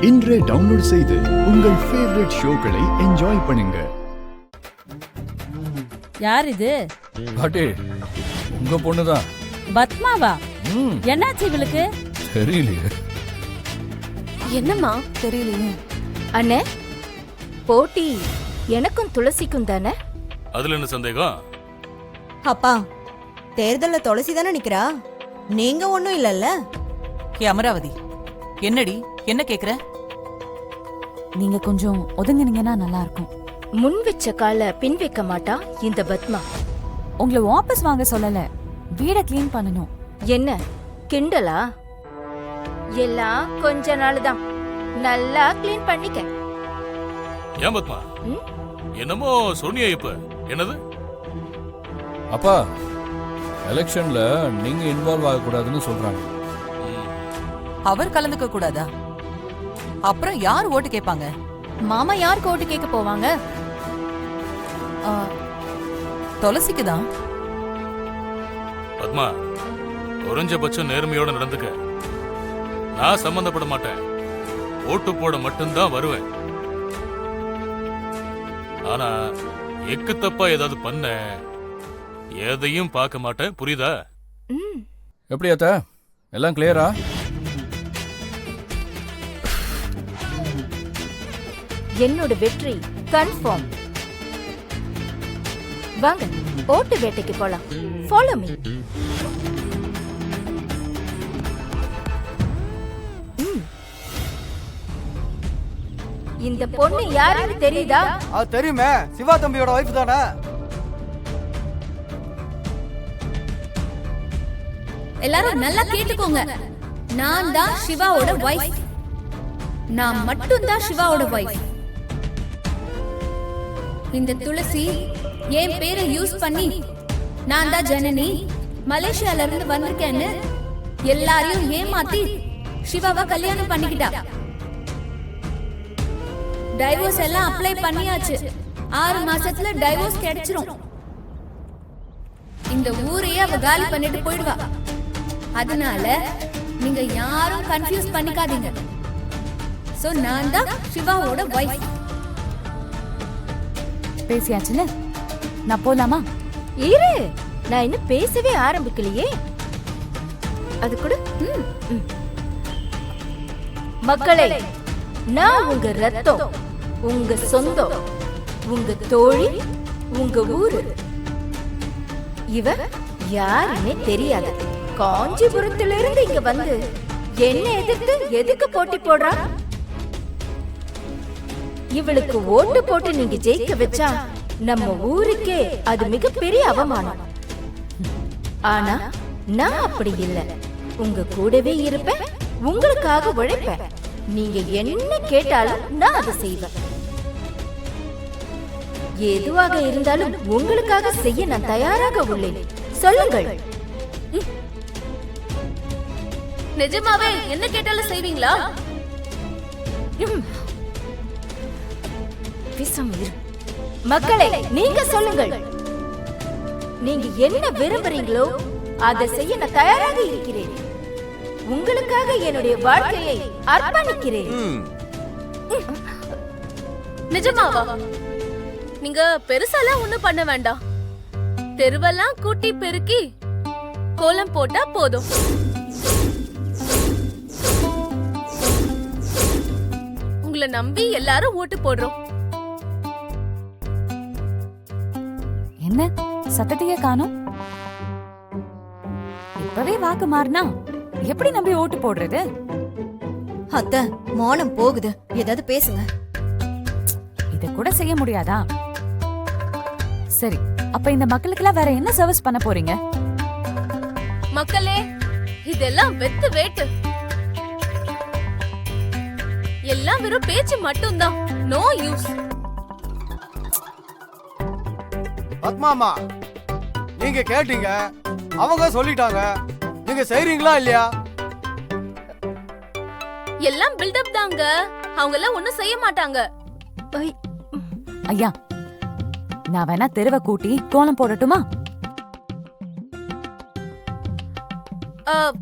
இன்றே டவுன்லோட் செய்து உங்கள் ஃபேவரட் ஷோக்களை என்ஜாய் பண்ணுங்க. யார் இது? பாட்டி, உங்க பொண்ணுதான். பத்மாவா? என்னாச்சு இவளுக்கு? தெரியலையே. என்னம்மா தெரியலையே. அண்ணே, போட்டி எனக்கும் துளசிக்கும் தானே? அதுல என்ன சந்தேகம்? அப்பா, தேர்தல்ல துளசி தானே நிக்கிறா, நீங்க ஒண்ணும் இல்லல்ல? அமராவதி, என்னடி என்ன கேக்குற? நீங்க கொஞ்சம் ஒதுங்கினீங்கன்னா நல்லா இருக்கும். முன் வச்ச கால பின் வைக்க மாட்டா இந்த பத்மா. உங்களை வாபஸ் வாங்க சொல்லல, வீட கிளீன் பண்ணணும். என்ன கிண்டலா? எல்லாம் கொஞ்ச நாள் தான், நல்லா கிளீன் பண்ணிக்க. ஏன் பத்மா, என்னமோ சொன்னியா இப்ப? என்னது? அப்பா, எலெக்ஷன்ல நீங்க இன்வால்வ் ஆகக்கூடாதுன்னு சொல்றாங்க. அவர் கலந்துக்க கூடாதா? அப்புறம் யார் ஓட்டு கேட்பாங்க? மாமா யாருக்கு ஓட்டு கேட்க போவாங்க? துளசிக்கு தான். பத்மா, குறைஞ்சபட்சம் நேர்மையோட நடந்துக்க. நான் சம்பந்தப்பட மாட்டேன், ஓட்டு போட மட்டும்தான் வருவேன். ஆனா எக்கு தப்பா ஏதாவது பண்ண எதையும் பார்க்க மாட்டேன், புரியுதா? எப்படி அத்த, எல்லாம் கிளியரா? என்னோட வெற்றி கன்ஃபார்ம். வாங்க ஓட்டு வேட்டைக்கு போலாம். Follow me. இந்த பொண்ணு யாருன்னு தெரியுதா? அது தெரியுமே, சிவா தம்பியோட வைஃப் தானே. எல்லாரும் நல்லா கேட்டுக்கோங்க, நான் தான் சிவாவோட வைஃப். நான் மட்டும் தான் சிவாவோட வைஃப். இந்த துளசி என் பேரை யூஸ் பண்ணி நான் தான் ஜனனி, மலேசியால இருந்து வந்திருக்கேன்னு எல்லாரையும் ஏமாத்தி சிவாவை கல்யாணம் பண்ணிக்கிட்டா. டைவோர்ஸ் எல்லாம் அப்ளை பண்ணியாச்சு. 6 மாசத்துல டைவோர்ஸ் கிடைச்சிரும். இந்த ஊரையே அவ காலி பண்ணிட்டு போயிடுவா. அதனால நீங்க யாரும் கன்ஃபியூஸ் பண்ணிக்காதீங்க. சோ நான் தான் சிவாவோட வைஃப். பேசியாச்சுல, நான் போலாமா? இரு, நான் இன்னும் பேசவே ஆரம்பிக்கலையே. அது கூட மக்களே, நான் உங்க ரத்தம், உங்க சொந்தம், உங்க தோழி, உங்க ஊரு. இவ யாருமே தெரியாது, காஞ்சிபுரத்திலிருந்து இங்க வந்து என்ன எதிர்த்து எதுக்கு போட்டி போடுறா? இவளுக்கு ஓட்டு போட்டு நீங்க ஜெயிக்க வச்சா நம்ம ஊருக்கே அது மிகப்பெரிய அவமானம். ஆனா நான் அப்படி இல்லை, உங்க கூடவே இருப்பேன், உங்களுக்காக உழைப்பேன். நீங்க என்ன கேட்டாலும் நான் அதை செய்வேன். எதுவாக இருந்தாலும் உங்களுக்காக செய்ய நான் தயாராக உள்ளேன். சொல்லுங்கள். நிஜமாவே என்ன கேட்டாலும் செய்வீங்களா? மக்களே, நீங்க சொல்லுங்கள். நீங்க என்ன விரும்புறீங்களோ அதை செய்ய நான் தயாராக இருக்கிறேன். உங்களுக்காக என்னுடைய வாழ்க்கையை அர்ப்பணிக்கிறேன். நிஜமாவா? நீங்க பெருசாலாம் ஒண்ணும் பண்ண வேண்டாம். தெருவெல்லாம் கூட்டி பெருக்கி கோலம் போட்டா போதும். உங்களை நம்பி எல்லாரும் ஓட்டு போடுறோம். என்ன சத்தத்தையே காணோம்? இப்பவே வாக்கு மாறினா எப்படி நம்பி ஓட்டு போடுறது? அத்த, மௌனம் போகுது, ஏதாவது பேசுங்க. இத கூட செய்ய முடியாதா? சரி, அப்ப இந்த மக்களுக்கெல்லாம் வேற என்ன சர்வீஸ் பண்ண போறீங்க? மக்களே, இதெல்லாம் வெத்து வேட்டு. எல்லாம் வெறும் பேச்சு மட்டும்தான், நோ யூஸ். பத்மாமா, நீங்க கேட்டீங்க, அவங்க சொல்லிட்டாங்க, நீங்க செய்றீங்களா இல்லையா? எல்லாம் பில்டப் தாங்க, அவங்க எல்லாம் ஒண்ணும் செய்ய மாட்டாங்க. ஐயா, நான் வேணா தெருவை கூட்டி கோலம் போடட்டுமா?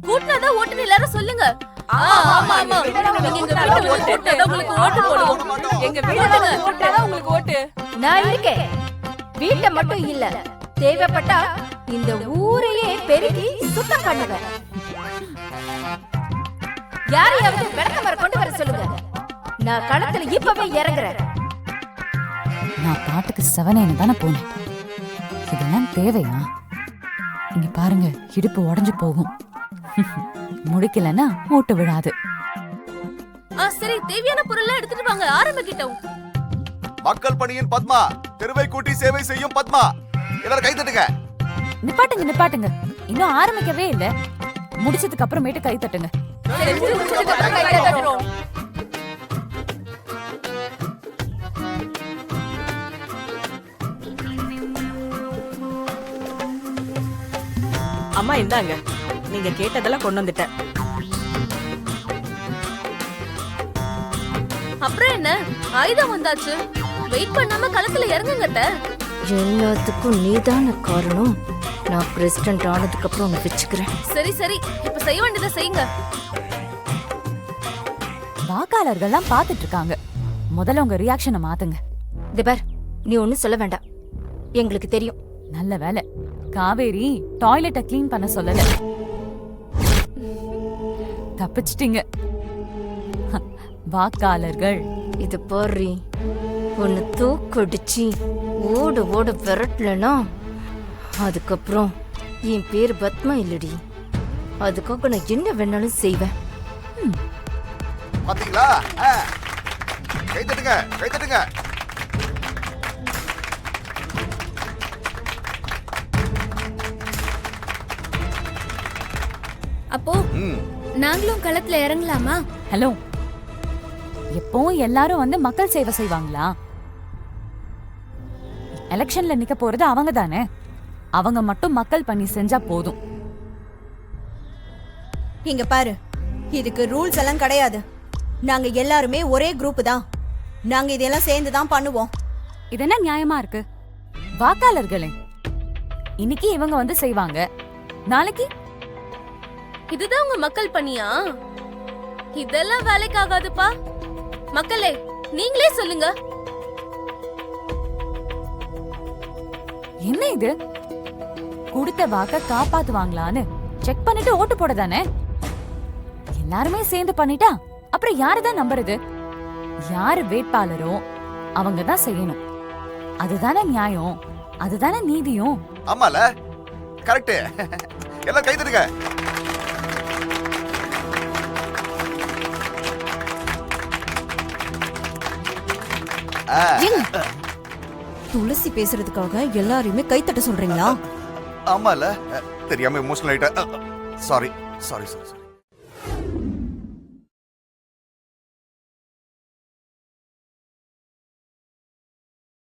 கூட்டினாதான் ஓட்டுன்னு எல்லாரும் சொல்லுங்க. ஆமா ஆமா உங்களுக்கு ஓட்டு போடுவோம். எங்க வீட்டுல போட்டாதான் உங்களுக்கு ஓட்டு. நான் இருக்கேன். வீட்டை மட்டும் இல்ல, தேவைப்பட்டா இந்த ஊரையே பெருக்கி சுத்தம் பண்ணுவேன். யாரையாவது விளக்கமர கொண்டு வர சொல்லுங்க. நான் களத்துல இப்பவே இறங்குறேன். நான் பாட்டுக்கு செவனேன்னு தானே போனேன். இதெல்லாம் தேவையா? இங்க பாருங்க, இடுப்பு உடைஞ்சு போகும். முடிக்கலன்னா ஓட்டு விழாது. சரி, தேவையான பொருள் எடுத்துட்டு வாங்க, ஆரம்பிக்கிட்டோம். மக்கள் பணியின் பத்மா, தெருவை கூட்டி சேவை செய்யும் பத்மா. எல்லாரும் கை தட்டுங்க. நிப்பாட்டுங்க. இன்னும் ஆரம்பிக்கவே இல்ல. முடிச்சதுக்கு அப்புறமேட்டு கை தட்டுங்க. அம்மா இந்தாங்க, நீங்க கேட்டதெல்லாம் கொண்டு வந்துட்டேன். அப்புறம் என்ன, ஆயுதம் வந்தாச்சு. வெயிட் பண்ணாம களத்துல இறங்குங்க. எல்லாத்துக்கும் நீதான காரணம். நான் பிரசிடென்ட் ஆனதுக்கு அப்புறம் உன்னை வச்சுக்கிறேன். சரி, இப்ப செய்ய வேண்டியதை செய்யுங்க. வாக்காளர்கள்லாம் பாத்துட்டு இருக்காங்க. முதல்ல உங்க ரியாக்ஷனை மாத்துங்க. திபர், நீ ஒண்ணும் சொல்ல வேண்டாம், எங்களுக்கு தெரியும். நல்ல வேலை, காவேரி டாய்லெட்டை கிளீன் பண்ண சொல்லல. தப்பிச்சிட்டீங்க. வாக்காளர்கள் இது பாரு, ஒன்னு தூக்கடிச்சு ஓட விரட்டலனா அதுக்கப்புறம் என் பேரு பத்மா இல்லடி. அதுக்காக நான் என்ன வேணாலும் செய்வேன். பாத்தீங்களா? கை தட்டுங்க. அப்போ நாங்களும் களத்துல இறங்கலாமா? ஹலோ, எப்பவும் எல்லாரும் வந்து மக்கள் சேவை செய்வாங்களா? எலெக்ஷன்ல நிக்க போறது அவங்க தானே. அவங்க மட்டும் மக்கள் பண்ணி செஞ்சா போதும். இங்க பாரு, இதுக்கு ரூல்ஸ் எல்லாம் கிடையாது. நாங்க எல்லாருமே ஒரே குரூப் தான். நாங்க இதெல்லாம் சேர்ந்து தான் பண்ணுவோம். இது என்ன நியாயமா இருக்கு? வாக்காளர்களே, இன்னைக்கு இவங்க வந்து செய்வாங்க, நாளைக்கு இதுதான் உங்க மக்கள் பணியா? இதெல்லாம் வேலைக்கு ஆகாதுப்பா. மக்களே, நீங்களே சொல்லுங்க. என்ன இது? கொடுத்த வாக்க காப்பாத்துவாங்களான்னு செக் பண்ணிட்டு ஓட்டு போட தானே. எல்லாருமே சேர்ந்து பண்ணிட்டா அப்புறம் யாருதான் நம்புறது? யாரு வேட்பாளரோ அவங்க தான் செய்யணும். அதுதானே நியாயம், அதுதானே நீதியும். ஆமால, கரெக்ட். எல்லாம் கை தட்டுங்க. துளசி பேசுறதுக்காக எல்லாரையுமே கைத்தட்ட சொல்றீங்களா? ஆமால, தெரியாம எமோஷனல் ஆயிட்டேன். சாரி.